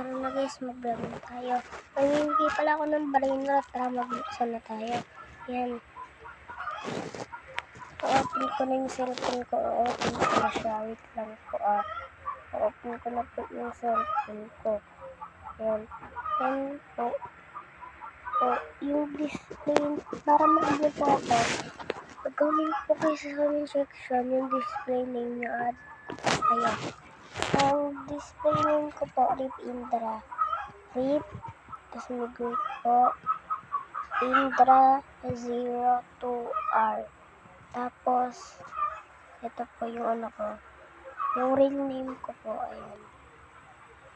Tara na guys, mag-vlog na tayo. Nangingi pala ako ng brain rot. Tara, magbuksan na tayo. Yan. O-open ko na yung cellphone ko. O-open ko na siya. Wait lang po O-open ko na po yung cellphone ko. Yan. Yan po. Yung display. Para mag-vlog po ako. Mag-comment po kayo sa comment section yung display name nyo at ayan. Ang display name ko po, Rip Indra. Rip, tapos mag-wait po, Indra 02R. Tapos, ito po yung ano ko. Yung real name ko po, ayan.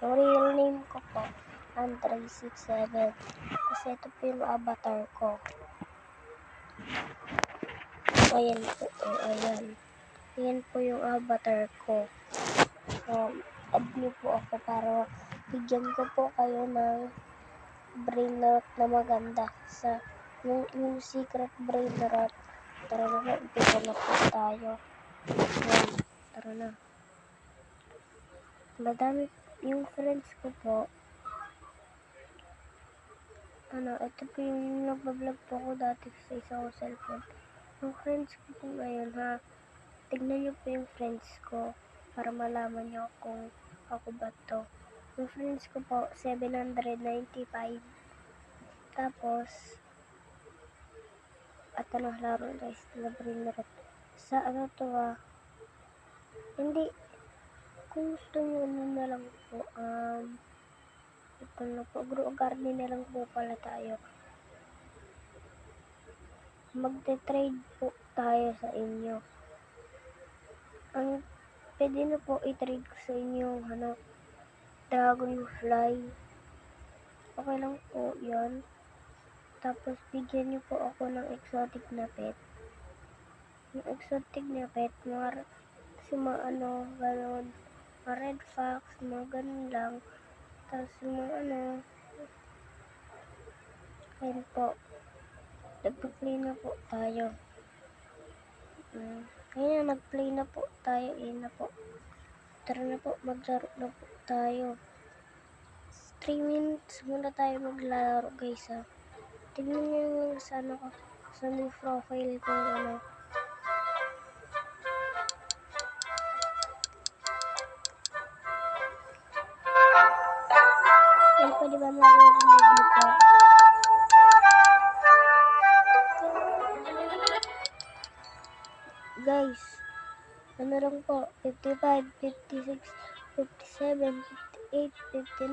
Yung real name ko po, Andre67. Tapos ito po yung avatar ko. Ayan po, ayan. Ayan po yung avatar ko. Add niyo po ako para bigyan ko po kayo ng brain rot na maganda sa yung secret brain rot. Tara na po, umpisa na po tayo. Ayan, tara na. Madami yung friends ko po. Ito po yung nagbablog po ko dati sa isang cellphone. Yung friends ko po ngayon tignan niyo po yung friends ko para malaman niyo kung ako ba to. Yung friends ko po, 795. Tapos, laro guys, na brain rot. Sa to hindi, kung gusto nyo na lang po, ito na po, grow garden na lang po pala tayo. Magte-trade po tayo sa inyo. Pwede na po i-trade ko sa inyo, dragonfly. Okay lang po yan. Tapos, bigyan niyo po ako ng exotic na pet. Yung exotic na pet, mga ganon. Mga red fox, mga ganon lang. Tapos, ayun po. Nag-play na po tayo. Ngayon, nag-play na po tayo. Ayun na po. Tara na po, maglaro na po tayo. 3 minutes muna tayo maglalaro guys Tignan nyo yung sa new profile ko Yan po, di ba maririnig nyo po? Guys, lang po, 55, 56, 57, 58, 59.